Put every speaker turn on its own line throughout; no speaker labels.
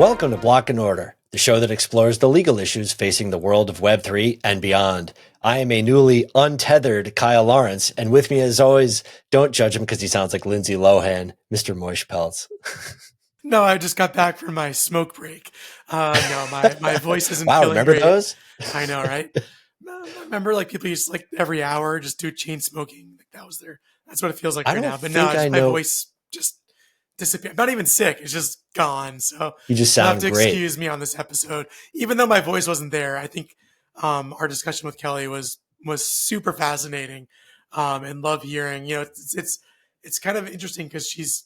Welcome to Block and Order, the show that explores the legal issues facing the world of Web3 and beyond. I am a newly untethered Kyle Lawrence, and with me as always, don't judge him because he sounds like Lindsay Lohan, Mr. Moish Peltz.
No, I just got back from my smoke break. No, my voice isn't
Wow,
feeling
remember
great.
those?
I know, right? Remember, like people used to, like every hour just do chain smoking. Like that's what it feels like
I
right
don't
now. But
think
no,
I
my
know.
voice just disappeared. I'm not even sick; it's just gone. So
You just
you'll have
sound
to
great.
excuse me on this episode, even though my voice wasn't there. I think our discussion with Kelley was super fascinating, and love hearing. You know, it's kind of interesting because she's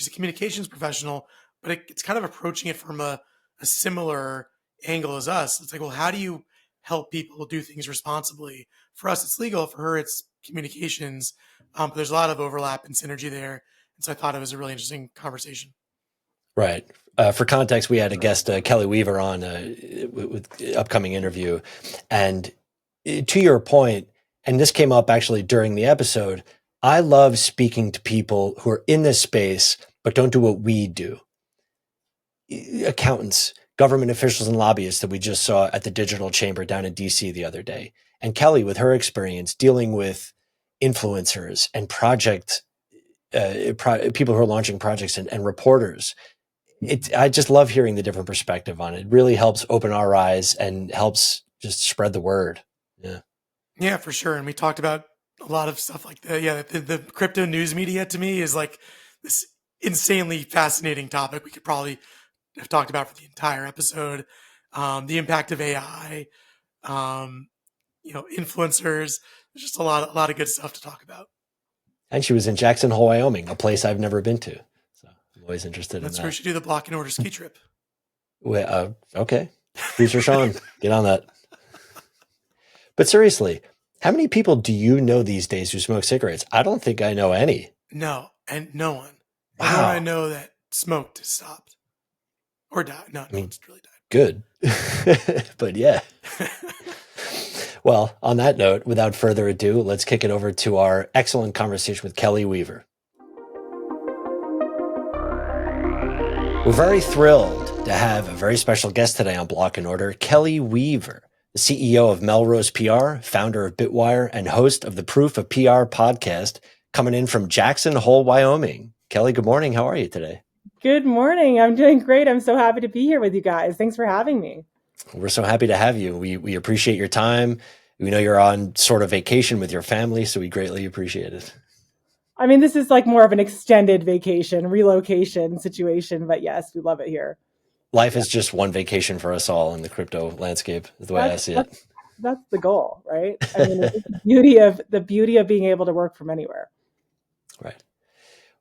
a communications professional, but it's kind of approaching it from a similar angle as us. It's like, well, how do you help people do things responsibly? For us, it's legal. For her, it's communications. But there's a lot of overlap and synergy there. And so I thought it was a really interesting conversation.
Right. For context, we had a guest, Kelley Weaver, on with upcoming interview. And to your point, and this came up actually during the episode, I love speaking to people who are in this space but don't do what we do. Accountants, government officials, and lobbyists that we just saw at the Digital Chamber down in DC the other day. And Kelley, with her experience dealing with influencers and people who are launching projects and reporters, I just love hearing the different perspective on it. It really helps open our eyes and helps just spread the word.
Yeah, for sure. And we talked about a lot of stuff like that. Yeah, the crypto news media to me is like this insanely fascinating topic we could probably have talked about for the entire episode. The impact of AI, influencers. There's just a lot of good stuff to talk about.
And she was in Jackson Hole, Wyoming, a place I've never been to. So I'm always interested in that.
That's where we should do the Block and Order ski trip.
Well, okay. Producer Sean, get on that. But seriously, how many people do you know these days who smoke cigarettes? I don't think I know any.
No, and no one.
Wow.
Everyone I know that smoked has stopped or died. No one's really died.
Good. But yeah. Well, on that note, without further ado, let's kick it over to our excellent conversation with Kelley Weaver. We're very thrilled to have a very special guest today on Block and Order, Kelley Weaver, the CEO of Melrose PR, founder of Bitwire, and host of the Proof of PR podcast, coming in from Jackson Hole, Wyoming. Kelley, good morning. How are you today?
Good morning. I'm doing great. I'm so happy to be here with you guys. Thanks for having me.
We're so happy to have you. We appreciate your time. We know you're on sort of vacation with your family, so we greatly appreciate it.
I mean, this is like more of an extended vacation, relocation situation, but yes, we love it here.
Life is just one vacation for us all in the crypto landscape, is the way I see it.
That's the goal, right? I mean, it's the beauty of being able to work from anywhere.
Right.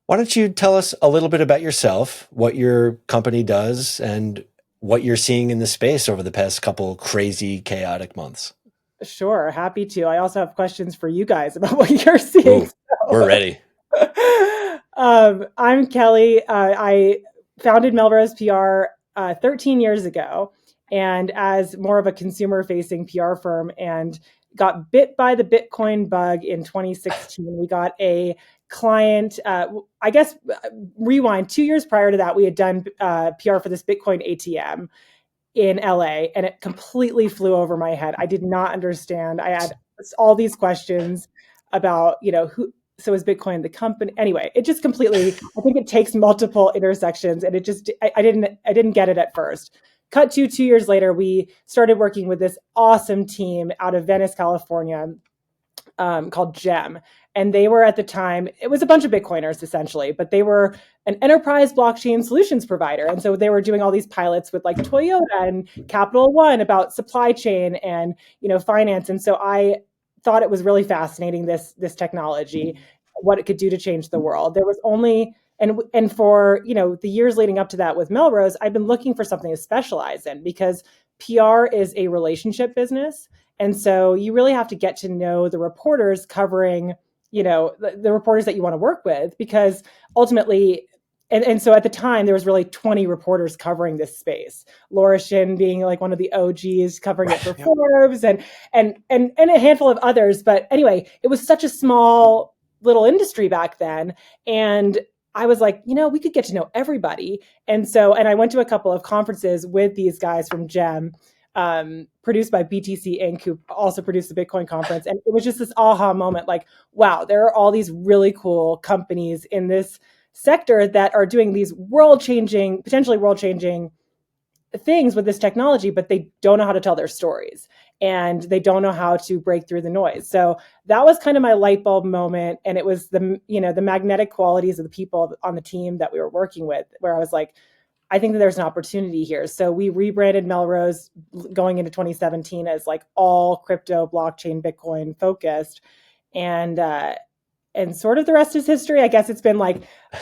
Why don't you tell us a little bit about yourself, what your company does, and what you're seeing in the space over the past couple crazy, chaotic months?
Sure, happy to. I also have questions for you guys about what you're seeing.
Ooh, we're ready.
I'm Kelley. I founded Melrose PR 13 years ago, and as more of a consumer-facing PR firm, and got bit by the Bitcoin bug in 2016. We got a client, I guess, rewind 2 years prior to that, we had done PR for this Bitcoin ATM in LA, and it completely flew over my head. I did not understand. I had all these questions about, so is Bitcoin the company? Anyway, it just completely, I think it takes multiple intersections, and I didn't get it at first. Cut to 2 years later, we started working with this awesome team out of Venice, California, called GEM. And they were, at the time, it was a bunch of Bitcoiners essentially, but they were an enterprise blockchain solutions provider. And so they were doing all these pilots with like Toyota and Capital One about supply chain and, finance. And so I thought it was really fascinating, this technology, what it could do to change the world. There was only, and for, the years leading up to that with Melrose, I've been looking for something to specialize in, because PR is a relationship business. And so you really have to get to know the reporters covering, the reporters that you want to work with, because ultimately, and so at the time there was really 20 reporters covering this space. Laurentian being like one of the OGs covering it for Forbes, and a handful of others. But anyway, it was such a small little industry back then. And I was like, we could get to know everybody. And I went to a couple of conferences with these guys from GEM, produced by BTC Inc., who also produced the Bitcoin conference. And it was just this aha moment, like, wow, there are all these really cool companies in this sector that are doing these potentially world-changing things with this technology, but they don't know how to tell their stories and they don't know how to break through the noise. So that was kind of my light bulb moment. And it was the magnetic qualities of the people on the team that we were working with, where I was like, I think that there's an opportunity here. So we rebranded Melrose going into 2017 as like all crypto, blockchain, Bitcoin focused. And sort of the rest is history. I guess it's been like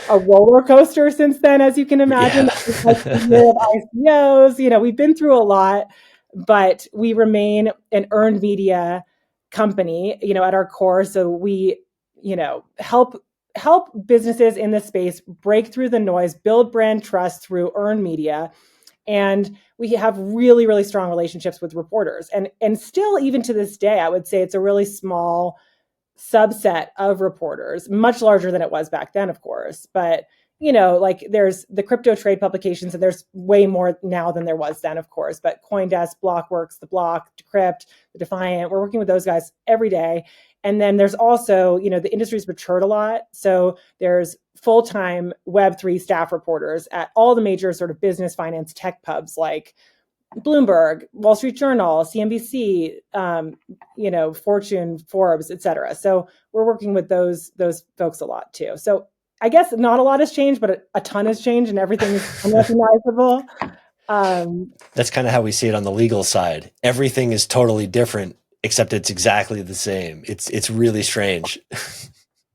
a roller coaster since then, as you can imagine.
Yeah.
Like a year of ICOs, we've been through a lot, but we remain an earned media company, at our core. So we, help businesses in this space break through the noise, build brand trust through earned media. And we have really, really strong relationships with reporters. And still, even to this day, I would say it's a really small subset of reporters, much larger than it was back then, of course. But, like there's the crypto trade publications, and there's way more now than there was then, of course. But CoinDesk, Blockworks, The Block, Decrypt, The Defiant, we're working with those guys every day. And then there's also, the industry's matured a lot. So there's full-time Web3 staff reporters at all the major sort of business, finance, tech pubs like Bloomberg, Wall Street Journal, CNBC, Fortune, Forbes, et cetera. So we're working with those folks a lot too. So I guess not a lot has changed, but a ton has changed, and everything is unrecognizable.
That's kind of how we see it on the legal side. Everything is totally different, except it's exactly the same. It's really strange.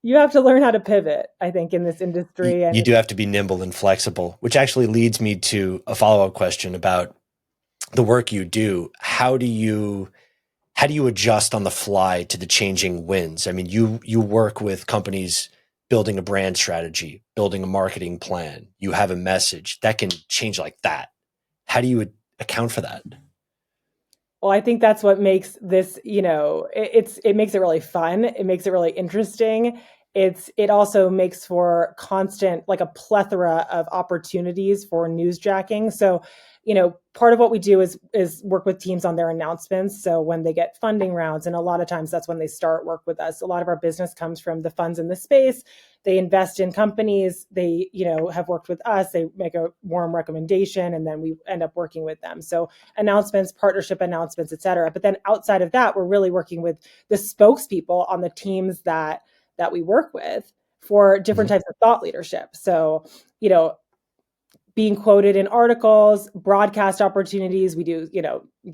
You have to learn how to pivot, I think, in this industry.
You do have to be nimble and flexible, which actually leads me to a follow-up question about the work you do. How do you adjust on the fly to the changing winds? I mean, you work with companies building a brand strategy, building a marketing plan. You have a message that can change like that. How do you account for that?
Well, I think that's what makes this, it makes it really fun. It makes it really interesting. It also makes for constant, like a plethora of opportunities for newsjacking. So, part of what we do is work with teams on their announcements. So when they get funding rounds, and a lot of times that's when they start work with us. A lot of our business comes from the funds in the space. They invest in companies. They, have worked with us. They make a warm recommendation, and then we end up working with them. So announcements, partnership announcements, et cetera. But then outside of that, we're really working with the spokespeople on the teams that we work with for different types of thought leadership. So, being quoted in articles, broadcast opportunities, we do,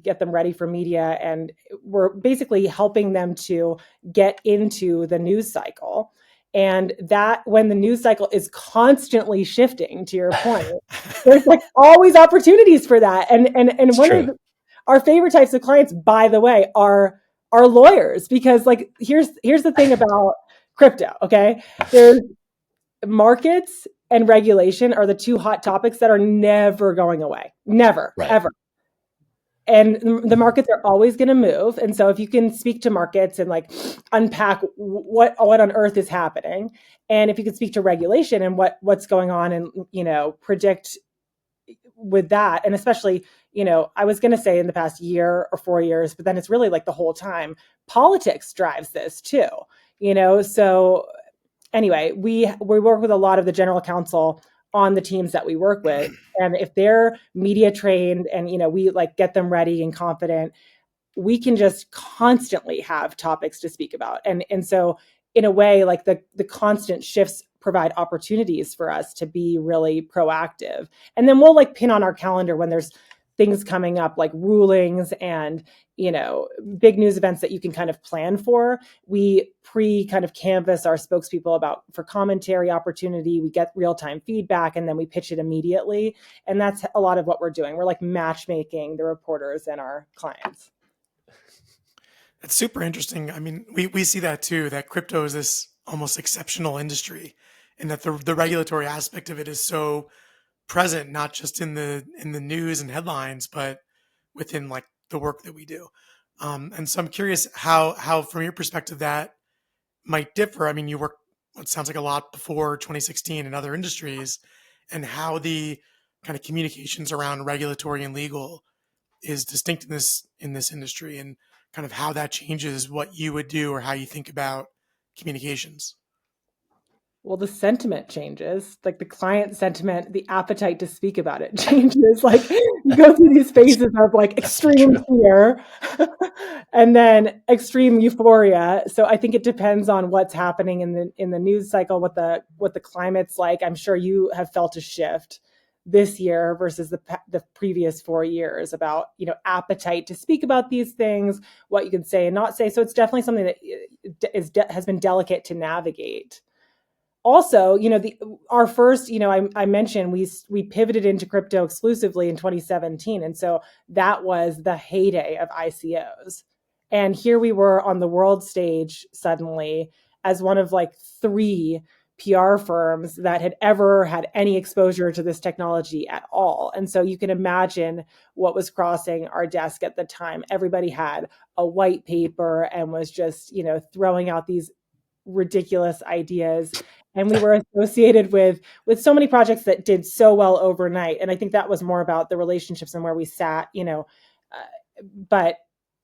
get them ready for media, and we're basically helping them to get into the news cycle. And that when the news cycle is constantly shifting, to your point, there's like always opportunities for that. And one of our favorite types of clients, by the way, are lawyers, because like here's the thing about crypto. Okay, there's markets and regulation are the two hot topics that are never going away. Never, ever. And the markets are always going to move. And so if you can speak to markets and like unpack what on earth is happening, and if you can speak to regulation and what's going on, and, predict with that, and especially, I was going to say in the past year or 4 years, but then it's really like the whole time, politics drives this too, so anyway, we work with a lot of the general counsel on the teams that we work with. And if they're media trained and, we like get them ready and confident, we can just constantly have topics to speak about. And so in a way, like the constant shifts provide opportunities for us to be really proactive. And then we'll like pin on our calendar when there's things coming up like rulings and, big news events that you can kind of plan for. We kind of canvas our spokespeople for commentary opportunity. We get real-time feedback, and then we pitch it immediately. And that's a lot of what we're doing. We're like matchmaking the reporters and our clients.
It's super interesting. I mean, we see that too, that crypto is this almost exceptional industry, and that the regulatory aspect of it is so present, not just in the news and headlines, but within like the work that we do. And so I'm curious how from your perspective that might differ. I mean, you work what sounds like a lot before 2016 in other industries, and how the kind of communications around regulatory and legal is distinct in this industry, and kind of how that changes what you would do or how you think about communications.
Well, the sentiment changes, like the client sentiment, the appetite to speak about it changes. Like you go through these phases of like extreme fear and then extreme euphoria. So I think it depends on what's happening in the news cycle, what the climate's like. I'm sure you have felt a shift this year versus the previous 4 years about, appetite to speak about these things, what you can say and not say. So it's definitely something that has been delicate to navigate. Also, our first, I mentioned we pivoted into crypto exclusively in 2017. And so that was the heyday of ICOs. And here we were on the world stage suddenly as one of like 3 PR firms that had ever had any exposure to this technology at all. And so you can imagine what was crossing our desk at the time. Everybody had a white paper and was just, throwing out these ridiculous ideas, and we were associated with so many projects that did so well overnight. And I think that was more about the relationships and where we sat, but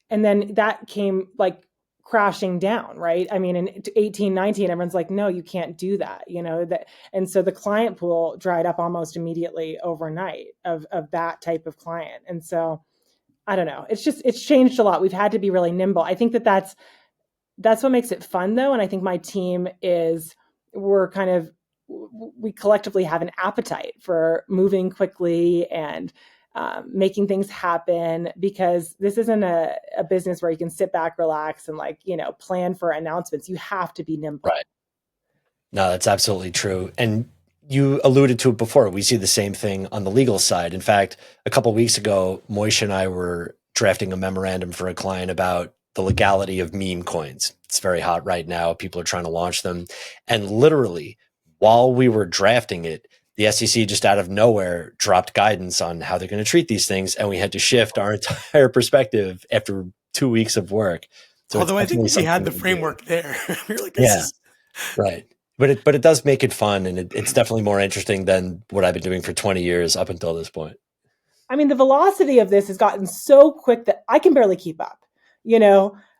and then that came like crashing down, right? I mean, in 18, 19, everyone's like, no, you can't do that, that. And so the client pool dried up almost immediately overnight of that type of client. And so I don't know, it's changed a lot. We've had to be really nimble. I think that's what makes it fun though. And I think my team we collectively have an appetite for moving quickly and making things happen, because this isn't a business where you can sit back, relax, and plan for announcements. You have to be nimble.
Right. No, that's absolutely true. And you alluded to it before. We see the same thing on the legal side. In fact, a couple of weeks ago, Moish and I were drafting a memorandum for a client about the legality of meme coins. It's very hot right now. People are trying to launch them. And literally, while we were drafting it, the SEC just out of nowhere dropped guidance on how they're going to treat these things. And we had to shift our entire perspective after 2 weeks of work.
So although I think we had the framework there. We're like,
right. But it does make it fun, and it's definitely more interesting than what I've been doing for 20 years up until this point.
I mean, the velocity of this has gotten so quick that I can barely keep up.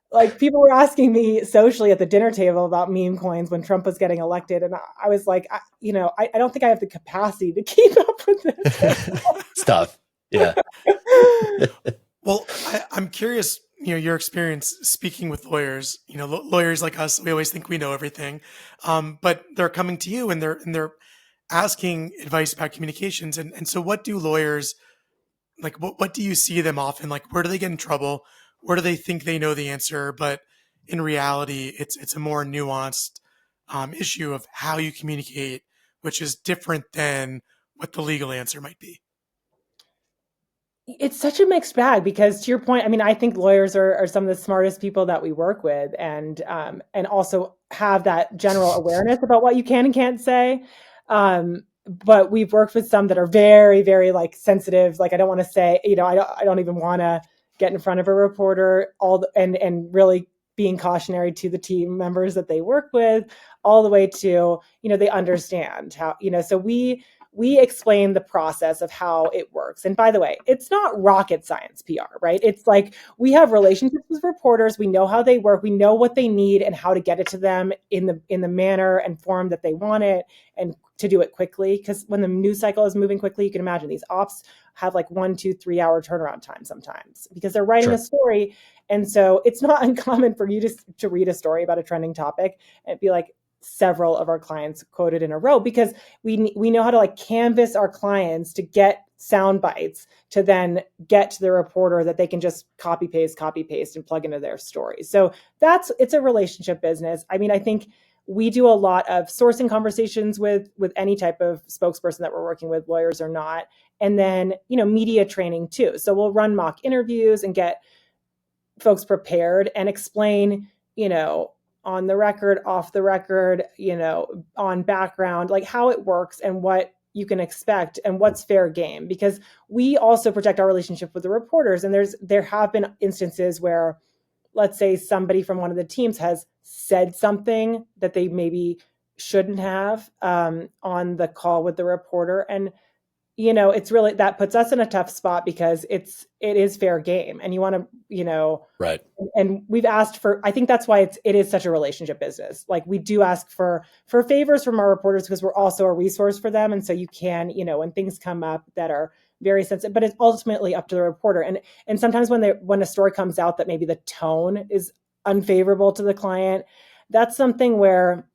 Like people were asking me socially at the dinner table about meme coins when Trump was getting elected. And I was like, I don't think I have the capacity to keep up with this.
Stuff. Yeah. Well, I'm curious, your experience speaking with lawyers, lawyers like us, we always think we know everything. But they're coming to you and they're asking advice about communications. And so what do lawyers, like, what do you see them often? Like, where do they get in trouble? Where do they think they know the answer? But in reality, it's a more nuanced issue of how you communicate, which is different than what the legal answer might be.
It's such a mixed bag, because to your point, I mean, I think lawyers are some of the smartest people that we work with, and also have that general awareness about what you can and can't say. But we've worked with some that are very, very like sensitive. Like I don't want to say, I don't even want to get in front of a reporter, and really being cautionary to the team members that they work with, all the way to, they understand how, so we explain the process of how it works. And by the way, it's not rocket science PR, right? It's like we have relationships with reporters. We know how they work. We know what they need and how to get it to them in the manner and form that they want it, and to do it quickly. Because when the news cycle is moving quickly, you can imagine these ops have like 1, 2, 3 hour turnaround time sometimes, because they're writing a story. And so it's not uncommon for you to read a story about a trending topic and be like, several of our clients quoted in a row, because we know how to like canvas our clients to get sound bites to then get to the reporter that they can just copy paste and plug into their story. So it's a relationship business. I mean, I think we do a lot of sourcing conversations with any type of spokesperson that we're working with, lawyers or not. And then, media training too. So we'll run mock interviews and get folks prepared and explain, on the record, off the record, on background, like how it works and what you can expect and what's fair game. Because we also protect our relationship with the reporters. And there have been instances where, let's say somebody from one of the teams has said something that they maybe shouldn't have on the call with the reporter. And it's really, that puts us in a tough spot because it is fair game, and you want to,
Right.
and we've asked for, I think that's why it is such a relationship business. Like, we do ask for favors from our reporters because we're also a resource for them. And so you can, when things come up that are very sensitive, but it's ultimately up to the reporter. And sometimes when a story comes out that maybe the tone is unfavorable to the client, that's something where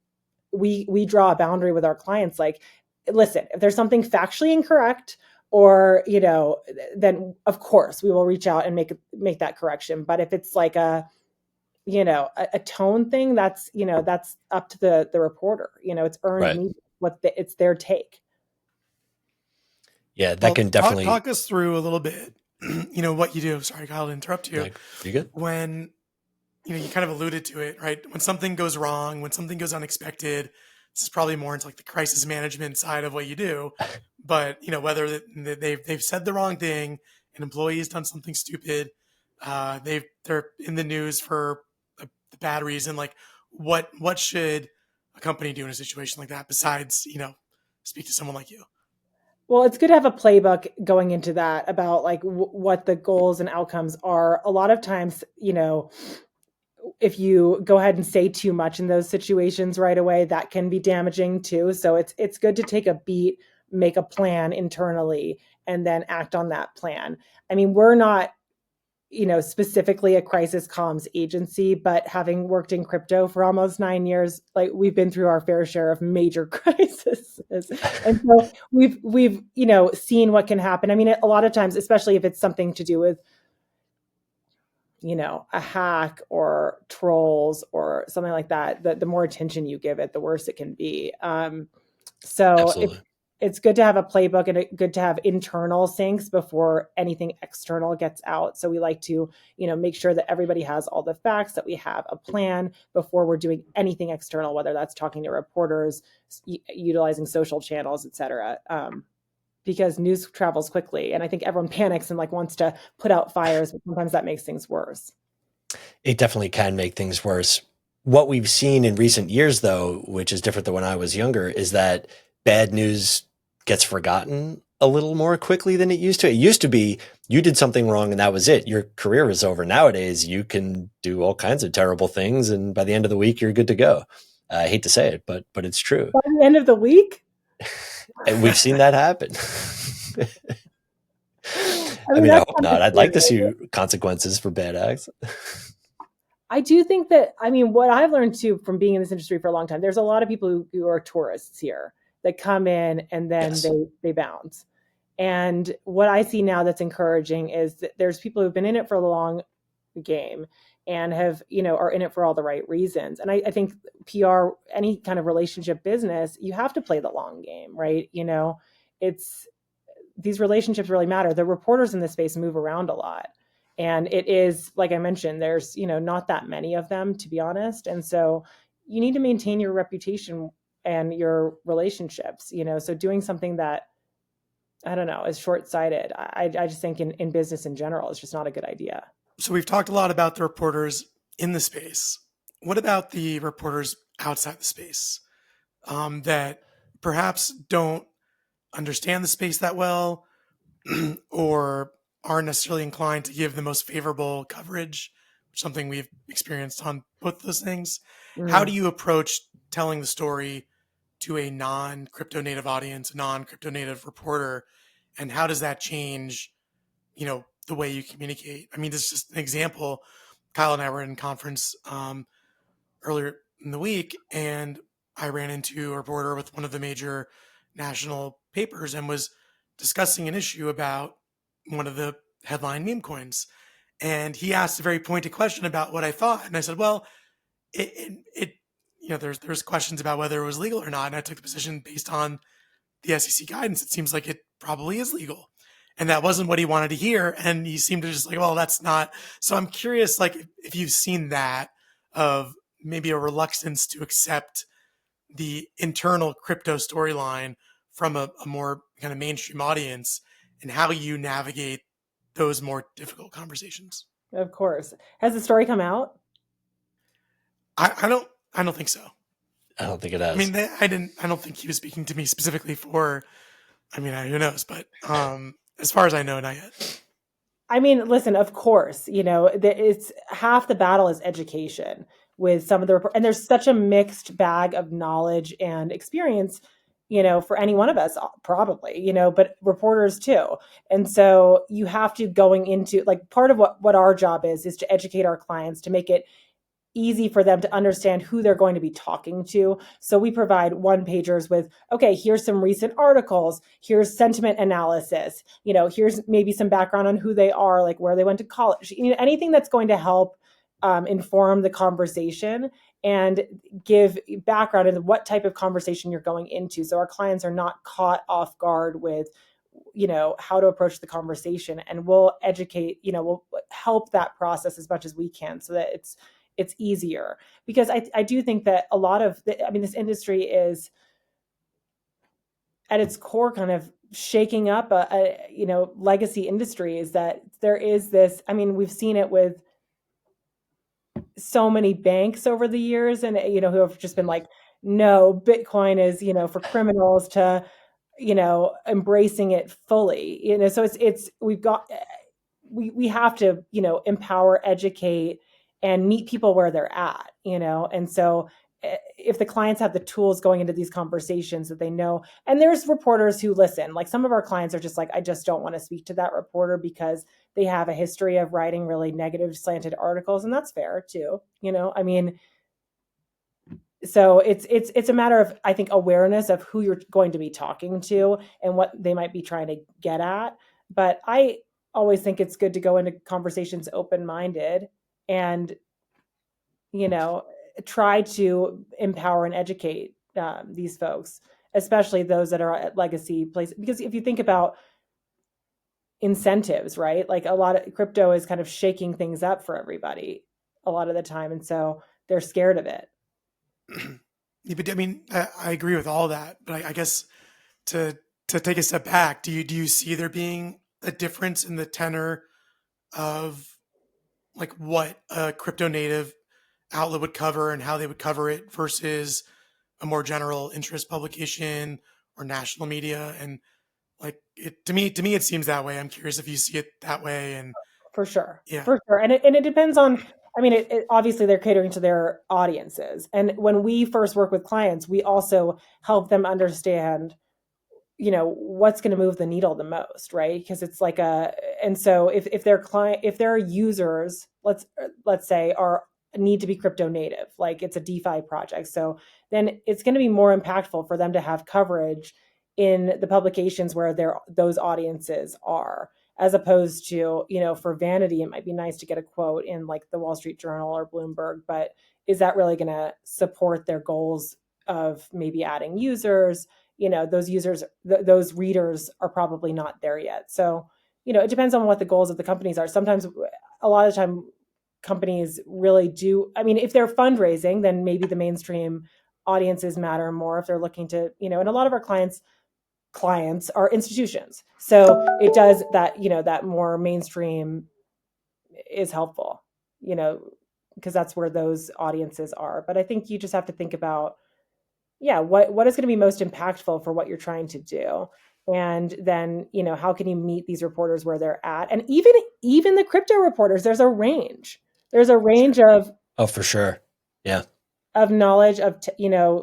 we draw a boundary with our clients. Like, listen, if there's something factually incorrect, or then of course we will reach out and make that correction. But if it's like a tone thing, that's up to the reporter. It's earned
Right.
media, it's their take.
Yeah, that can definitely
talk us through a little bit. What you do. Sorry, Kyle, to interrupt you.
You good?
When you kind of alluded to it, right? When something goes wrong, when something goes unexpected, this is probably more into like the crisis management side of what you do. But whether they've said the wrong thing, an employee's done something stupid, they're in the news for a bad reason. Like, what should a company do in a situation like that besides speak to someone like you?
Well, it's good to have a playbook going into that about like what the goals and outcomes are. A lot of times, if you go ahead and say too much in those situations right away, that can be damaging too. So it's good to take a beat, make a plan internally, and then act on that plan. I mean, we're not, specifically a crisis comms agency, but having worked in crypto for almost 9 years, like, we've been through our fair share of major crises. And so we've, seen what can happen. I mean, a lot of times, especially if it's something to do with, a hack or trolls or something like that, the more attention you give it, the worse it can be. So
Absolutely.
it's good to have a playbook, and good to have internal syncs before anything external gets out. So we like to, make sure that everybody has all the facts, that we have a plan before we're doing anything external, whether that's talking to reporters, utilizing social channels, et cetera. Because news travels quickly, and I think everyone panics and like wants to put out fires, but sometimes that makes things worse.
It definitely can make things worse. What we've seen in recent years, though, which is different than when I was younger, is that bad news gets forgotten a little more quickly than it used to. It used to be you did something wrong and that was it. Your career is over. Nowadays, you can do all kinds of terrible things, and by the end of the week, you're good to go. I hate to say it, but it's true.
By the end of the week?
And we've seen that happen. I mean, I hope not. I'd like to see consequences for bad acts.
I do think that, what I've learned too from being in this industry for a long time, there's a lot of people who are tourists here that come in and then
Yes.
they bounce. And what I see now that's encouraging is that there's people who've been in it for a long game and have, are in it for all the right reasons. And I think PR, any kind of relationship business, you have to play the long game, right? These relationships really matter. The reporters in this space move around a lot. And it is, like I mentioned, there's, not that many of them, to be honest. And so you need to maintain your reputation and your relationships, so doing something that, I don't know, is short-sighted. I just think in business in general, it's just not a good idea.
So we've talked a lot about the reporters in the space. What about the reporters outside the space that perhaps don't understand the space that well or aren't necessarily inclined to give the most favorable coverage, something we've experienced on both those things? How do you approach telling the story to a non-crypto native audience, non-crypto native reporter? And how does that change, the way you communicate? I mean, this is just an example. Kyle and I were in conference earlier in the week, and I ran into a reporter with one of the major national papers and was discussing an issue about one of the headline meme coins. And he asked a very pointed question about what I thought. And I said, well, there's questions about whether it was legal or not. And I took the position based on the SEC guidance. It seems like it probably is legal. And that wasn't what he wanted to hear. And he seemed to just like, well, that's not. So I'm curious, like, if you've seen that of maybe a reluctance to accept the internal crypto storyline from a more kind of mainstream audience, and how you navigate those more difficult conversations.
Of course. Has the story come out?
I don't think so.
I don't think it
I
has.
mean, I don't think he was speaking to me specifically for. I mean, who knows? But as far as I know, not yet.
I mean, listen, of course, it's half the battle is education with some of the report, and there's such a mixed bag of knowledge and experience, for any one of us, probably, but reporters too. And so you have to going into like part of what our job is to educate our clients to make it easy for them to understand who they're going to be talking to. So we provide one pagers with, okay, here's some recent articles, here's sentiment analysis, here's maybe some background on who they are, like where they went to college, anything that's going to help inform the conversation and give background in what type of conversation you're going into. So our clients are not caught off guard with how to approach the conversation, and we'll educate, we'll help that process as much as we can so that it's easier. Because I do think that a lot of this industry is at its core kind of shaking up a legacy industry. Is that there is this, we've seen it with so many banks over the years, and who have just been like, no, Bitcoin is for criminals, to embracing it fully. So it's we have to empower, educate, and meet people where they're at. And so if the clients have the tools going into these conversations that they know, and there's reporters who listen, like some of our clients are just like, I just don't want to speak to that reporter because they have a history of writing really negative slanted articles, and that's fair too. So it's a matter of, I think, awareness of who you're going to be talking to and what they might be trying to get at. But I always think it's good to go into conversations open-minded and try to empower and educate these folks, especially those that are at legacy places. Because if you think about incentives, right? Like a lot of crypto is kind of shaking things up for everybody a lot of the time. And so they're scared of it.
Yeah, but I agree with all that. But I guess to take a step back, do you see there being a difference in the tenor of like what a crypto native outlet would cover and how they would cover it versus a more general interest publication or national media? And like to me it seems that way. I'm curious if you see it that way. And
for sure.
Yeah,
for sure. And it depends on, it obviously they're catering to their audiences. And when we first work with clients, we also help them understand, what's going to move the needle the most, right? Because it's like and so if their users, let's say, need to be crypto native, like it's a DeFi project, so then it's going to be more impactful for them to have coverage in the publications where those audiences are, as opposed to, for vanity, it might be nice to get a quote in like the Wall Street Journal or Bloomberg, but is that really going to support their goals of maybe adding users? Those users, those readers are probably not there yet. So, it depends on what the goals of the companies are. Sometimes, a lot of the time, companies really do. If they're fundraising, then maybe the mainstream audiences matter more if they're looking to, and a lot of our clients are institutions. So it does that, that more mainstream is helpful, because that's where those audiences are. But I think you just have to think about, what is going to be most impactful for what you're trying to do. And then, how can you meet these reporters where they're at? And even the crypto reporters, there's a range. There's a range of,
oh, for sure. Yeah.
Of knowledge of,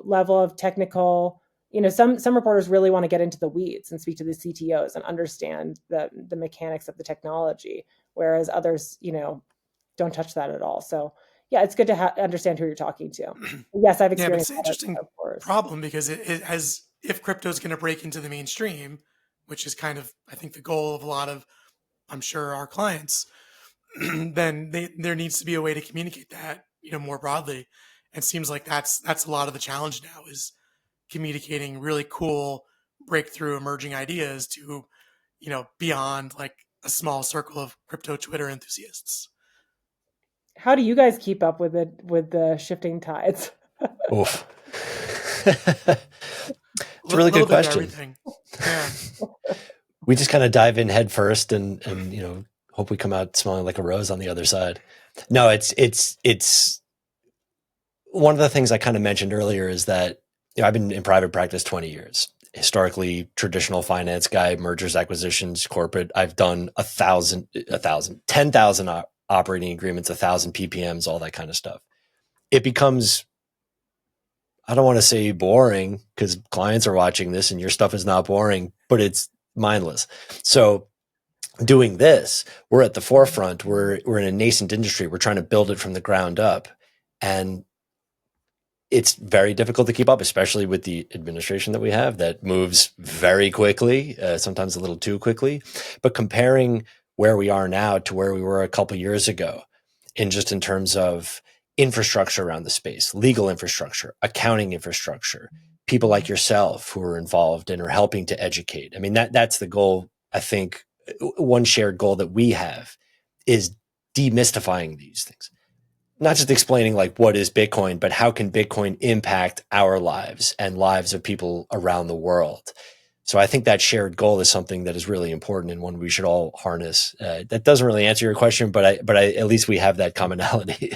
level of technical, some reporters really want to get into the weeds and speak to the CTOs and understand the mechanics of the technology, whereas others, don't touch that at all. So yeah, it's good to understand who you're talking to. Yes, I've experienced.
Yeah, but it's an interesting problem because it has, if crypto is going to break into the mainstream, which is kind of, I think, the goal of a lot of, I'm sure, our clients, then there needs to be a way to communicate that, more broadly. And it seems like that's a lot of the challenge now, is communicating really cool breakthrough emerging ideas to, beyond like a small circle of crypto Twitter enthusiasts.
How do you guys keep up with the shifting tides?
Oof. It's a really good question.
Yeah.
We just kind of dive in head first and hope we come out smelling like a rose on the other side. No, it's one of the things I kind of mentioned earlier is that I've been in private practice 20 years. Historically, traditional finance guy, mergers, acquisitions, corporate. I've done 10,000 operating agreements, 1,000 PPMs, all that kind of stuff. It becomes, I don't want to say boring because clients are watching this and your stuff is not boring, but it's mindless. So doing this, we're at the forefront. We're in a nascent industry. We're trying to build it from the ground up. And it's very difficult to keep up, especially with the administration that we have that moves very quickly, sometimes a little too quickly. But comparing where we are now to where we were a couple of years ago, in terms of infrastructure around the space, legal infrastructure, accounting infrastructure, people like yourself who are involved and are helping to educate. I mean, that's the goal. I think one shared goal that we have is demystifying these things, not just explaining like what is Bitcoin, but how can Bitcoin impact our lives and lives of people around the world. So I think that shared goal is something that is really important and one we should all harness. That doesn't really answer your question, but at least we have that commonality.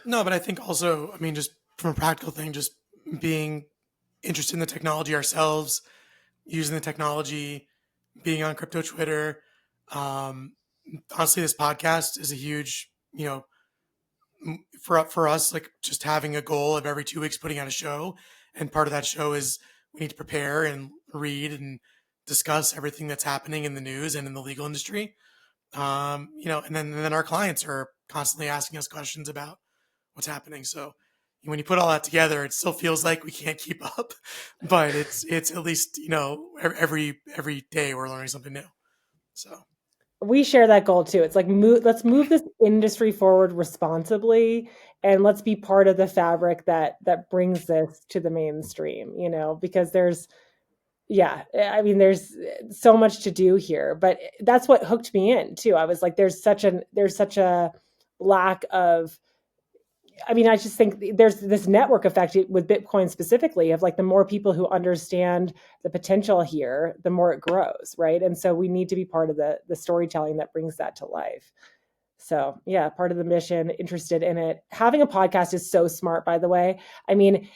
No, but I think also, I mean, just from a practical thing, just being interested in the technology ourselves, using the technology, being on crypto Twitter. Honestly, this podcast is a huge, for us, like just having a goal of every 2 weeks putting out a show. And part of that show is we need to prepare and read and discuss everything that's happening in the news and in the legal industry. And then our clients are constantly asking us questions about what's happening. So when you put all that together, it still feels like we can't keep up, but it's at least, every day we're learning something new. So
we share that goal too. It's like, let's move this industry forward responsibly, and let's be part of the fabric that brings this to the mainstream, because there's so much to do here, but that's what hooked me in too. I was like, there's such a lack of, I just think there's this network effect with Bitcoin specifically of like, the more people who understand the potential here, the more it grows, right? And so we need to be part of the storytelling that brings that to life. So yeah, part of the mission, interested in it. Having a podcast is so smart, by the way. I mean,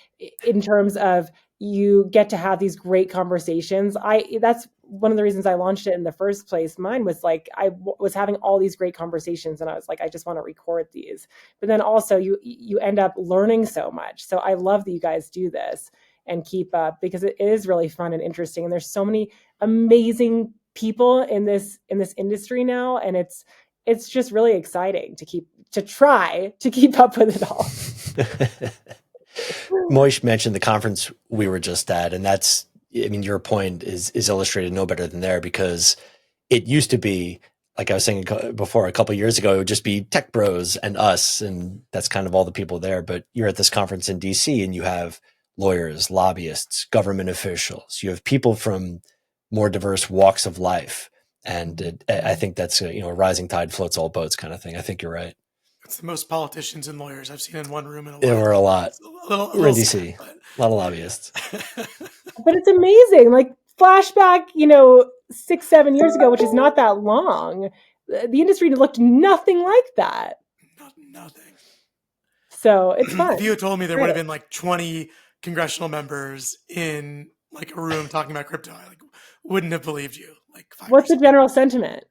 in terms of you get to have these great conversations. That's one of the reasons I launched it in the first place. Mine was like, was having all these great conversations and I was like, I just want to record these. But then also you end up learning so much. So I love that you guys do this and keep up, because it is really fun and interesting. And there's so many amazing people in this industry now. And it's just really exciting to try to keep up with it all.
Moish mentioned the conference we were just at, and that's, your point is illustrated no better than there, because it used to be, like I was saying before, a couple of years ago, it would just be tech bros and us, and that's kind of all the people there. But you're at this conference in DC and you have lawyers, lobbyists, government officials, you have people from more diverse walks of life. And I think that's a rising tide floats all boats kind of thing. I think you're right.
It's the most politicians and lawyers I've seen in one room in a while.
There were a lot.
We're
in DC, a lot of lobbyists.
But it's amazing. Like flashback, 6-7 years ago, which is not that long. The industry looked nothing like that.
Nothing.
So it's fun.
If you had told me there would have been like 20 congressional members in like a room talking about crypto, I wouldn't have believed you.
What's the general sentiment?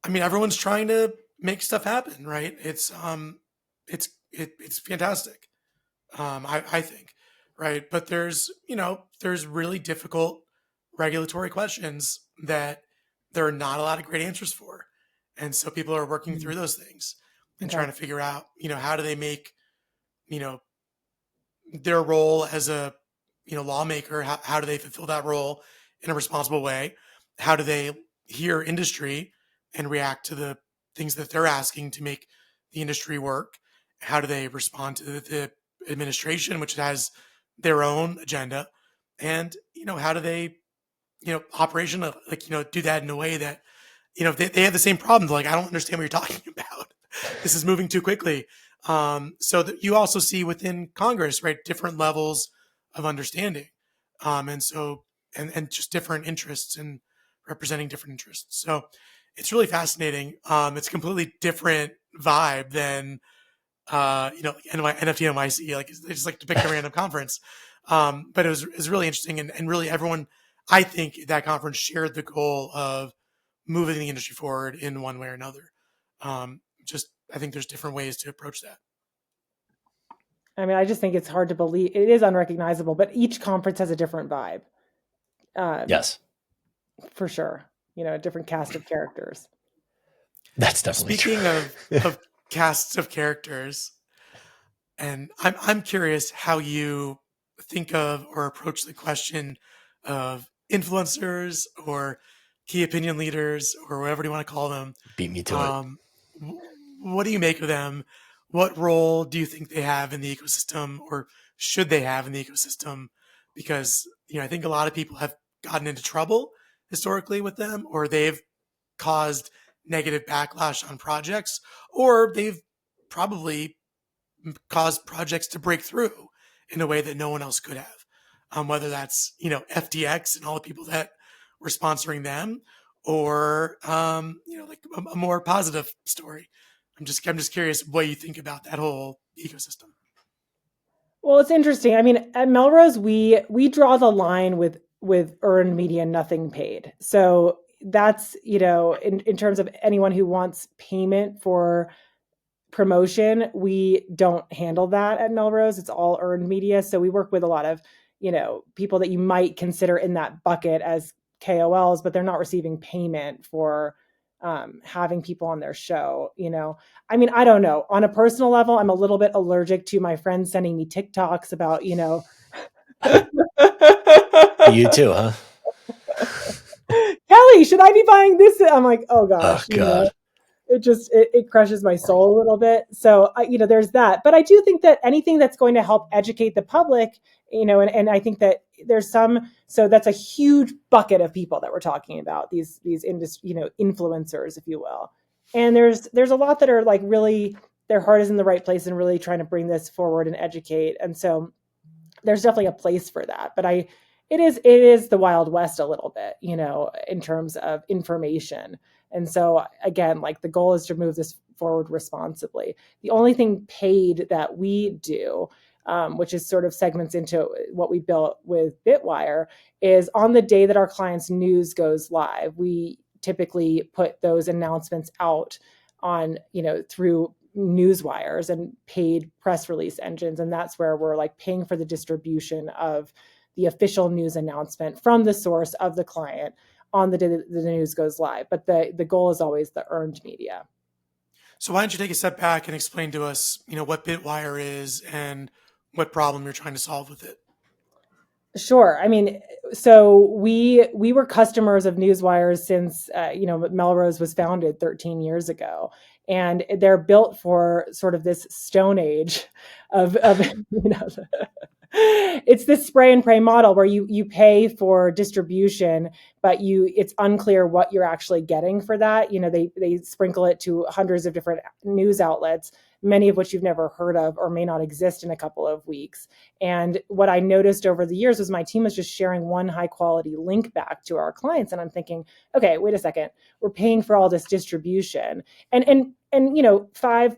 Everyone's trying to make stuff happen, right? It's fantastic. I think, right? But there's really difficult regulatory questions that there are not a lot of great answers for. And so people are working through those things and trying to figure out, how do they make, their role as a, lawmaker, how do they fulfill that role in a responsible way? How do they hear industry and react to the things that they're asking to make the industry work? How do they respond to the administration, which has their own agenda? And, how do they, operational, do that in a way that, they have the same problems. Like, I don't understand what you're talking about. This is moving too quickly. So that you also see within Congress, right, different levels of understanding. And just different interests and representing different interests. So it's really fascinating. It's a completely different vibe than NFT NYC, like they just like to pick a random conference. But it was really interesting, and really everyone, I think, at that conference shared the goal of moving the industry forward in one way or another. Just I think there's different ways to approach that.
I mean, I just think it's hard to believe. It is unrecognizable, but each conference has a different vibe.
Yes,
for sure. A different cast of characters.
That's definitely
Speaking
true.
of casts of characters, and I'm curious how you think of or approach the question of influencers or key opinion leaders or whatever you want to call them.
Beat me to it.
What do you make of them? What role do you think they have in the ecosystem, or should they have in the ecosystem? Because I think a lot of people have gotten into trouble historically with them, or they've caused negative backlash on projects, or they've probably caused projects to break through in a way that no one else could have. Whether that's FTX and all the people that were sponsoring them, or like a more positive story. I'm just curious what you think about that whole ecosystem.
Well, it's interesting. I mean, at Melrose, we draw the line with earned media, nothing paid. So that's in terms of anyone who wants payment for promotion, we don't handle that at Melrose. It's all earned media. So we work with a lot of people that you might consider in that bucket as KOLs, but they're not receiving payment for having people on their show. I mean, I don't know. On a personal level, I'm a little bit allergic to my friends sending me TikToks about,
You too, huh?
Kelley, should I be buying this? I'm like, oh gosh,
Oh God.
It crushes my soul a little bit. So, there's that. But I do think that anything that's going to help educate the public, and I think that there's so that's a huge bucket of people that we're talking about, these industry, influencers, if you will. And there's a lot that are like really, their heart is in the right place and really trying to bring this forward and educate. And so there's definitely a place for that. But it is the Wild West a little bit, in terms of information. And so again, like the goal is to move this forward responsibly. The only thing paid that we do, which is sort of segments into what we built with Bitwire, is on the day that our client's news goes live, we typically put those announcements out on, through news wires and paid press release engines. And that's where we're like paying for the distribution of the official news announcement from the source of the client on the day that the news goes live. But the goal is always the earned media.
So why don't you take a step back and explain to us, what Bitwire is and what problem you're trying to solve with it?
Sure. I mean, so we were customers of Newswires since Melrose was founded 13 years ago, and they're built for sort of this stone age of it's this spray and pray model where you pay for distribution, but it's unclear what you're actually getting for that. They sprinkle it to hundreds of different news outlets, many of which you've never heard of or may not exist in a couple of weeks. And what I noticed over the years was my team was just sharing one high quality link back to our clients. And I'm thinking, okay, wait a second, we're paying for all this distribution. And 5+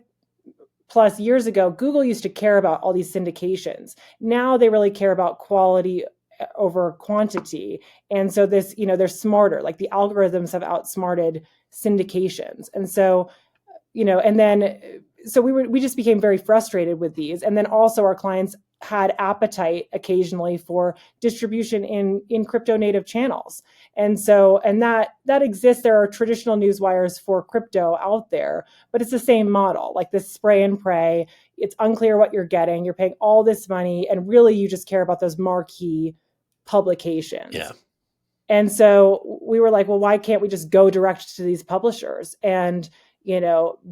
years ago, Google used to care about all these syndications. Now they really care about quality over quantity. And so this, they're smarter, like the algorithms have outsmarted syndications. And so, so we just became very frustrated with these. And then also our clients had appetite occasionally for distribution in crypto native channels. And that exists. There are traditional news wires for crypto out there, but it's the same model, like this spray and pray. It's unclear what you're getting. You're paying all this money, and really you just care about those marquee publications.
Yeah.
And so we were like, well, why can't we just go direct to these publishers and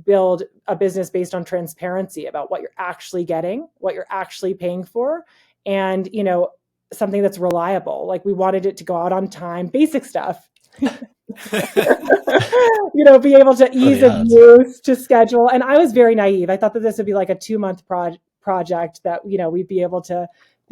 build a business based on transparency about what you're actually getting, what you're actually paying for, and, something that's reliable. Like we wanted it to go out on time, basic stuff, be able to ease of use, to schedule. And I was very naive. I thought that this would be like a 2-month project that, we'd be able to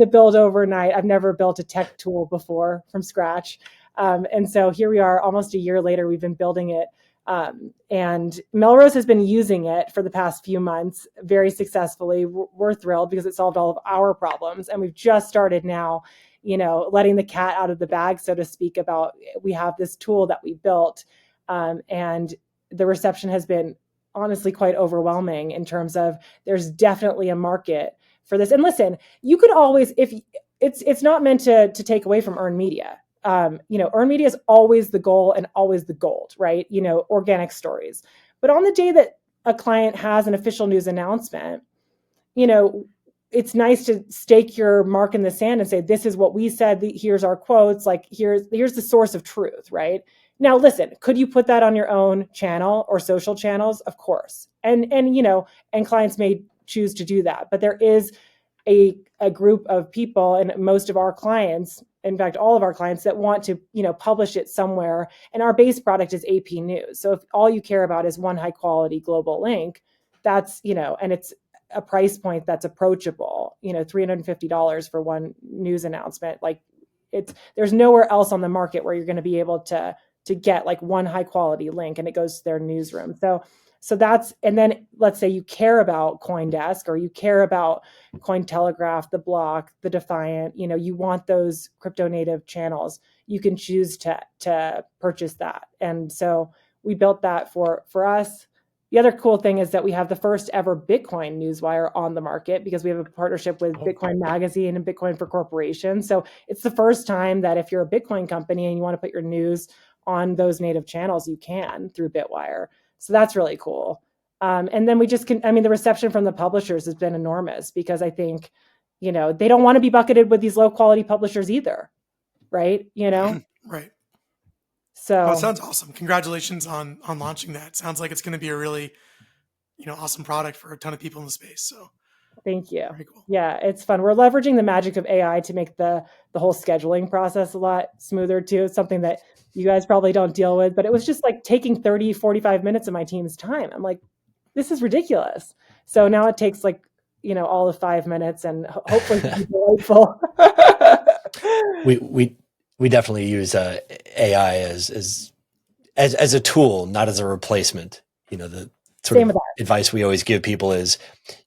build overnight. I've never built a tech tool before from scratch. And so here we are almost a year later, we've been building it And Melrose has been using it for the past few months very successfully. We're thrilled because it solved all of our problems. And we've just started now, letting the cat out of the bag, so to speak, about we have this tool that we built. And the reception has been honestly quite overwhelming in terms of there's definitely a market for this. And listen, you could always, if it's not meant to take away from earned media. Earned media is always the goal and always the gold, right? Organic stories. But on the day that a client has an official news announcement, it's nice to stake your mark in the sand and say, this is what we said, here's our quotes, like here's the source of truth, right? Now, listen, could you put that on your own channel or social channels? Of course. And clients may choose to do that, but there is a group of people, and most of our clients, in fact, all of our clients, that want to, publish it somewhere. And our base product is AP News. So if all you care about is one high quality global link, that's, and it's a price point that's approachable, $350 for one news announcement. Like there's nowhere else on the market where you're going to be able to get like one high quality link and it goes to their newsroom. So that's, and then let's say you care about CoinDesk or you care about Cointelegraph, The Block, The Defiant, you want those crypto native channels, you can choose to purchase that. And so we built that for us. The other cool thing is that we have the first ever Bitcoin newswire on the market because we have a partnership with Bitcoin Magazine and Bitcoin for Corporations. So it's the first time that if you're a Bitcoin company and you want to put your news on those native channels, you can through Bitwire. So that's really cool. And then we just the reception from the publishers has been enormous because I think, they don't want to be bucketed with these low quality publishers either. Right.
Right.
So
well, it sounds awesome. Congratulations on launching that. Sounds like it's going to be a really, awesome product for a ton of people in the space. So
thank you.
Very cool.
Yeah, it's fun. We're leveraging the magic of AI to make the whole scheduling process a lot smoother too. It's something that you guys probably don't deal with, but it was just like taking 30, 45 minutes of my team's time. I'm like, this is ridiculous. So now it takes like, all of 5 minutes and hopefully be delightful.
We definitely use AI as a tool, not as a replacement. The sort of advice we always give people is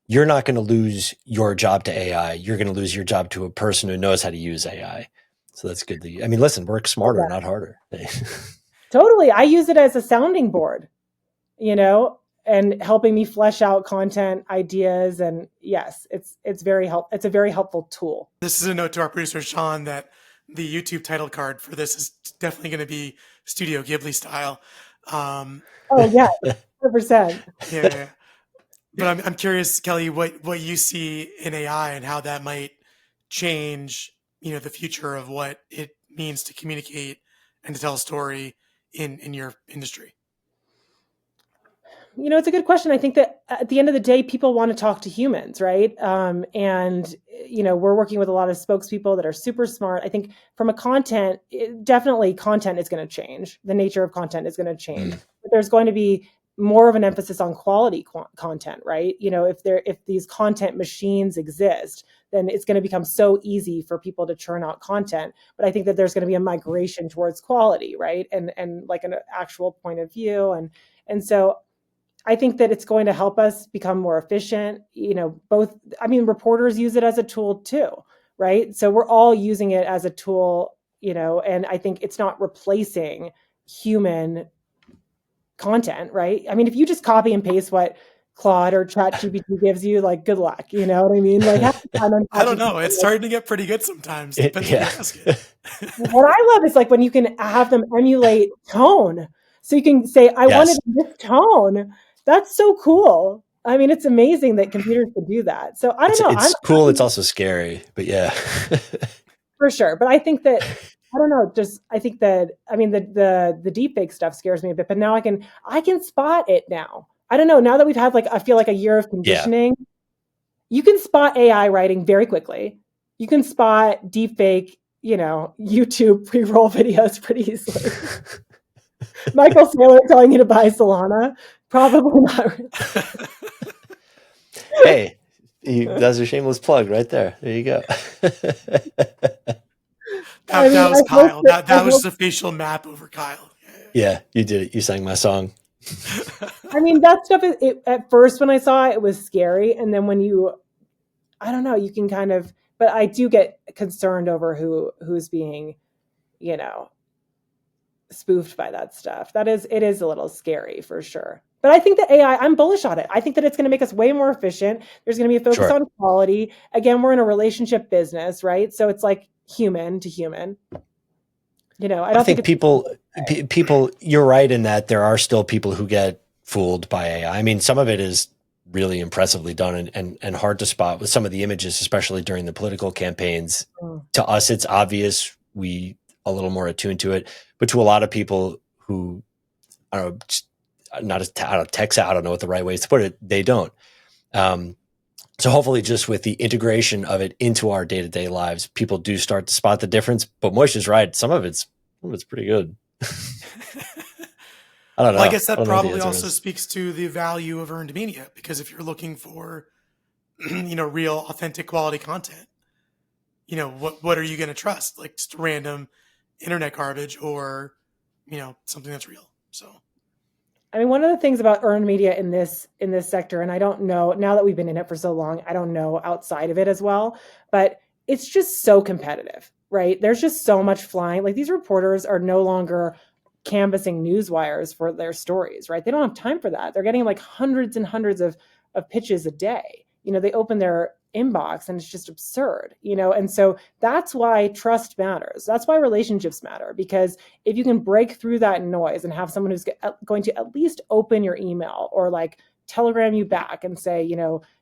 you're not going to lose your job to AI. You're going to lose your job to a person who knows how to use AI. So that's good. Listen, work smarter, not harder.
Totally. I use it as a sounding board, and helping me flesh out content ideas. And yes, it's a very helpful tool.
This is a note to our producer, Sean, that the YouTube title card for this is definitely going to be Studio Ghibli style.
Oh yeah, 100%.
Yeah. But I'm curious, Kelley, what you see in AI and how that might change, the future of what it means to communicate and to tell a story in your industry.
It's a good question. I think that at the end of the day, people want to talk to humans, right? And we're working with a lot of spokespeople that are super smart. I think from a content, definitely content is going to change. The nature of content is going to change. But there's going to be more of an emphasis on quality content, right? If these content machines exist, then it's going to become so easy for people to churn out content. But I think that there's going to be a migration towards quality, right? And like an actual point of view. And so I think that it's going to help us become more efficient. Reporters use it as a tool too, right? So we're all using it as a tool, and I think it's not replacing human content, right? If you just copy and paste what Claude or ChatGPT gives you, like, good luck. You know what I mean? Like,
I don't know. It's starting to get pretty good sometimes. Depends on who you ask it.
What I love is like when you can have them emulate tone. So you can say, I wanted this tone. That's so cool. It's amazing that computers can do that. So I don't know.
It's cool. It's also scary, but yeah.
For sure. But I think that, I don't know, I think that, the deepfake stuff scares me a bit, but now I can spot it now. I don't know. Now that we've had I feel like a year of conditioning, you can spot AI writing very quickly. You can spot deepfake, YouTube pre-roll videos pretty easily. Michael Saylor telling you to buy Solana. Probably not.
Hey, that's a shameless plug right there. There you go.
That was Kyle. That was the facial map over Kyle.
Yeah, you did it. You sang my song.
I mean, that stuff at first when I saw it, it was scary. And then I don't know, you can kind of, but I do get concerned over who's being, spoofed by that stuff. It is a little scary for sure. But I think that AI, I'm bullish on it. I think that it's going to make us way more efficient. There's going to be a focus
Sure.
on quality. Again, we're in a relationship business, right? So it's like human to human. I don't think
people, you're right in that there are still people who get fooled by AI. I mean, some of it is really impressively done and hard to spot with some of the images, especially during the political campaigns. To us, it's obvious. We a little more attuned to it, but to a lot of people who, I don't know, not out of tech, I don't know what the right way is to put it. They don't. So hopefully just with the integration of it into our day-to-day lives, people do start to spot the difference. But Moish is right. Some of it's pretty good. I don't know.
Well, I guess that probably also speaks to the value of earned media, because if you're looking for, real, authentic, quality content, what are you going to trust? Like just random internet garbage or, something that's real. So,
I mean, one of the things about earned media in this sector, and I don't know now that we've been in it for so long, I don't know outside of it as well, but it's just so competitive, right? There's just so much flying. Like these reporters are no longer canvassing news wires for their stories, right? They don't have time for that. They're getting like hundreds and hundreds of pitches a day. They open their inbox and it's just absurd, and so that's why trust matters. That's why relationships matter, because if you can break through that noise and have someone who's going to at least open your email or like telegram you back and say,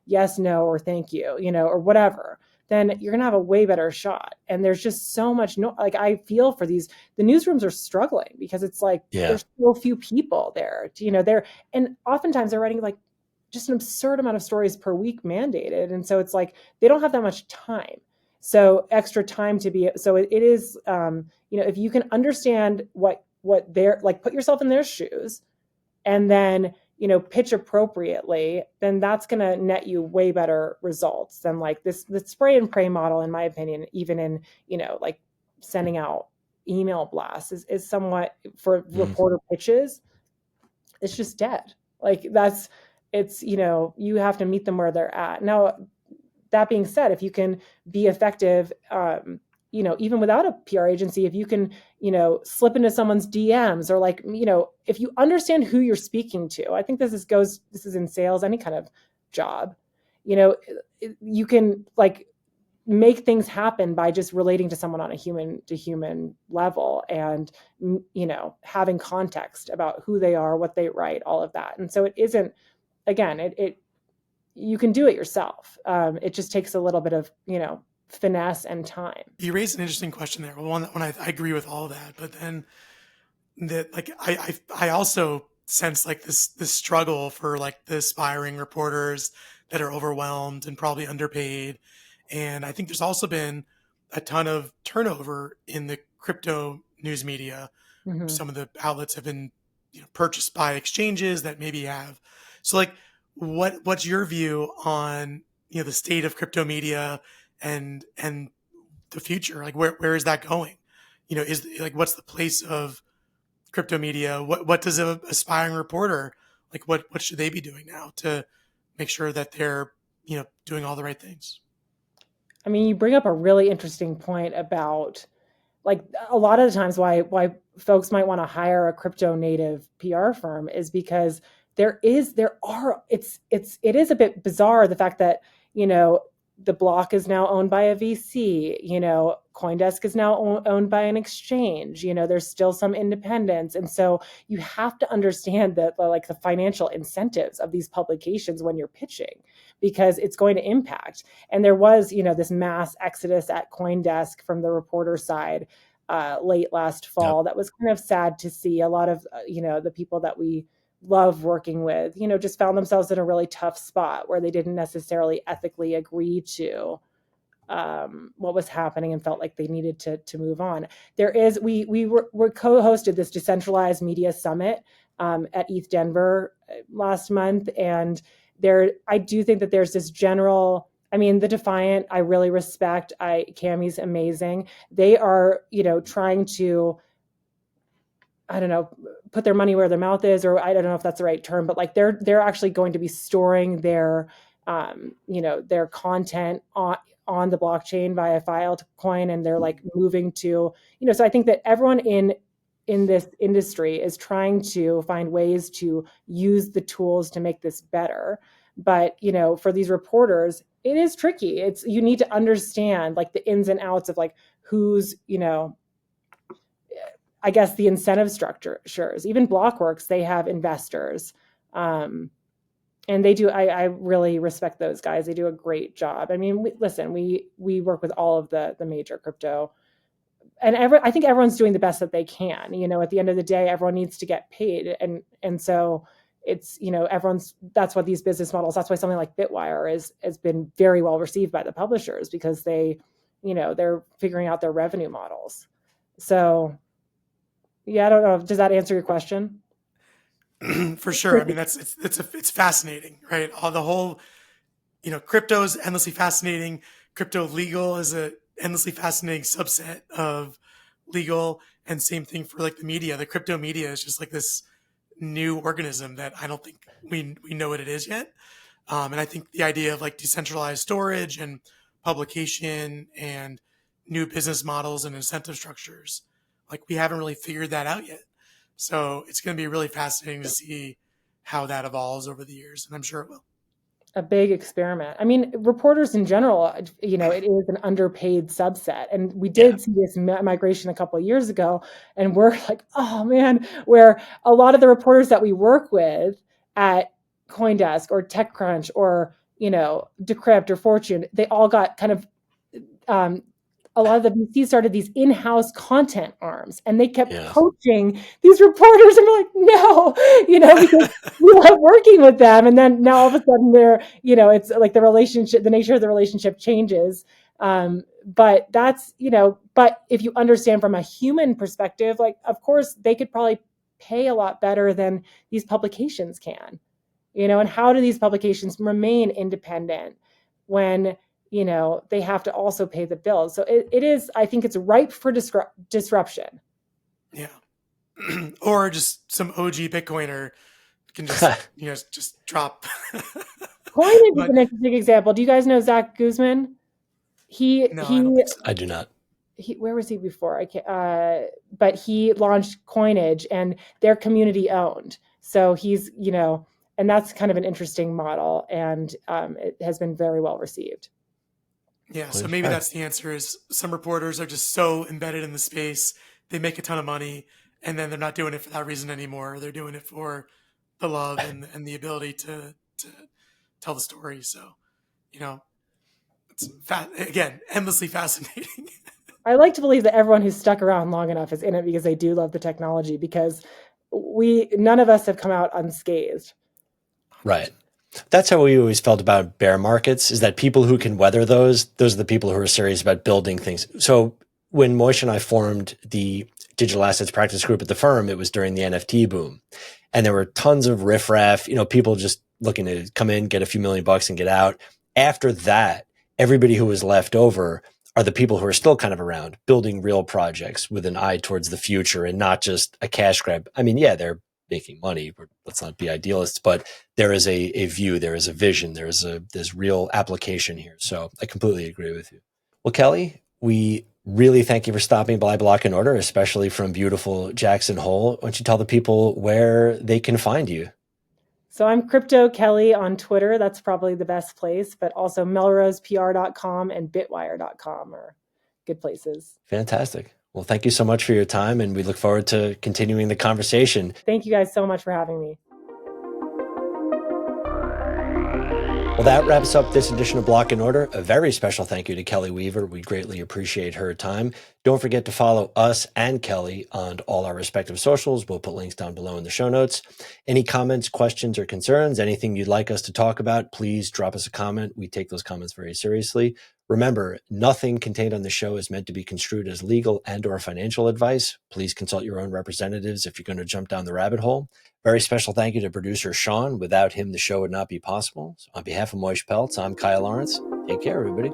yes, no, or thank you, or whatever, then you're going to have a way better shot. And there's just so much, I feel for the newsrooms are struggling because it's like, there's so few people there, and oftentimes they're writing like just an absurd amount of stories per week mandated. And so it's like, they don't have that much time. So extra time so it is, if you can understand what they're like, put yourself in their shoes and then, pitch appropriately, then that's going to net you way better results than like the spray and pray model, in my opinion, even in, like sending out email blasts is somewhat for reporter pitches. It's just dead. Like it's, you have to meet them where they're at. Now, that being said, if you can be effective, even without a PR agency, if you can, slip into someone's DMs or like, if you understand who you're speaking to, I think this is in sales, any kind of job, you can like make things happen by just relating to someone on a human to human level and, having context about who they are, what they write, all of that. And so it isn't, again, you can do it yourself. It just takes a little bit of, finesse and time.
You raised an interesting question there. Well, one I agree with all that, but then that like I also sense like this struggle for like the aspiring reporters that are overwhelmed and probably underpaid. And I think there's also been a ton of turnover in the crypto news media. Mm-hmm. Some of the outlets have been purchased by exchanges that maybe have. So like, what's your view on the state of crypto media and the future? Like where is that going? Is like what's the place of crypto media? What does an aspiring reporter like? What should they be doing now to make sure that they're doing all the right things?
I mean, you bring up a really interesting point about like a lot of the times why folks might want to hire a crypto native PR firm is because it is a bit bizarre, the fact that, the block is now owned by a VC, CoinDesk is now owned by an exchange, there's still some independence. And so you have to understand that like the financial incentives of these publications when you're pitching, because it's going to impact. And there was, this mass exodus at CoinDesk from the reporter side late last fall. Yep. That was kind of sad to see. A lot of, the people that we love working with, just found themselves in a really tough spot where they didn't necessarily ethically agree to what was happening and felt like they needed to move on. We co-hosted this decentralized media summit at ETH Denver last month. And I do think that there's this general, the Defiant, I really respect. Cammie's amazing. They are, trying to I don't know, put their money where their mouth is, or I don't know if that's the right term, but like they're actually going to be storing their their content on the blockchain via Filecoin, and they're like moving to, so I think that everyone in this industry is trying to find ways to use the tools to make this better. But, for these reporters, it is tricky. You need to understand like the ins and outs of like who's, I guess the incentive structures. Even Blockworks, they have investors. And they do, I really respect those guys. They do a great job. I mean, we work with all of the major crypto, and I think everyone's doing the best that they can. At the end of the day, everyone needs to get paid. And so it's, that's what these business models, that's why something like Bitwire has been very well received by the publishers, because they're figuring out their revenue models. So yeah, I don't know. Does that answer your question?
For sure. I mean, it's fascinating, right? The whole, crypto is endlessly fascinating. Crypto legal is a endlessly fascinating subset of legal, and same thing for like the media. The crypto media is just like this new organism that I don't think we know what it is yet. And I think the idea of like decentralized storage and publication and new business models and incentive structures, like we haven't really figured that out yet. So it's going to be really fascinating to see how that evolves over the years, and I'm sure it will.
A big experiment. I mean, reporters in general, it is an underpaid subset. And we did see this migration a couple of years ago, and we're like, oh man, where a lot of the reporters that we work with at CoinDesk or TechCrunch or, Decrypt or Fortune, they all got kind of, a lot of the VCs started these in-house content arms, and they kept poaching these reporters, and we're like, no, because we love working with them. And then now all of a sudden they're, it's like the nature of the relationship changes. But that's, but if you understand from a human perspective, like, of course they could probably pay a lot better than these publications can, and how do these publications remain independent when, they have to also pay the bills? So it is, I think it's ripe for disruption.
Yeah. Or just some OG Bitcoiner can just, just drop.
Coinage is an interesting example. Do you guys know Zach Guzman?
I don't think so.
I do not.
Where was he before? I can't, but he launched Coinage, and they're community owned. So he's, and that's kind of an interesting model, and it has been very well received.
Yeah, so maybe that's the answer, is some reporters are just so embedded in the space, they make a ton of money, and then they're not doing it for that reason anymore. They're doing it for the love and the ability to tell the story. So, it's again, endlessly fascinating.
I like to believe that everyone who's stuck around long enough is in it because they do love the technology, because none of us have come out unscathed.
Right. That's how we always felt about bear markets, is that people who can weather those are the people who are serious about building things. So when Moish and I formed the digital assets practice group at the firm, it was during the NFT boom. And there were tons of riffraff, people just looking to come in, get a few $1 million and get out. After that, everybody who was left over are the people who are still kind of around, building real projects with an eye towards the future and not just a cash grab. I mean, yeah, they're making money. Let's not be idealists, but there is a view, there is a vision, there's real application here. So I completely agree with you. Well, Kelley, we really thank you for stopping by Block and Order, especially from beautiful Jackson Hole. Why don't you tell the people where they can find you?
So I'm Crypto Kelley on Twitter. That's probably the best place, but also melrosepr.com and bitwire.com are good places.
Fantastic. Well, thank you so much for your time, and we look forward to continuing the conversation.
Thank you guys so much for having me.
Well, that wraps up this edition of Block and Order. A very special thank you to Kelley Weaver. We greatly appreciate her time. Don't forget to follow us and Kelley on all our respective socials. We'll put links down below in the show notes. Any comments, questions, or concerns, anything you'd like us to talk about, please drop us a comment. We take those comments very seriously. Remember, nothing contained on the show is meant to be construed as legal and/or financial advice. Please consult your own representatives if you're going to jump down the rabbit hole. Very special thank you to producer Sean. Without him, the show would not be possible. So on behalf of Moish Peltz, I'm Kyle Lawrence. Take care, everybody.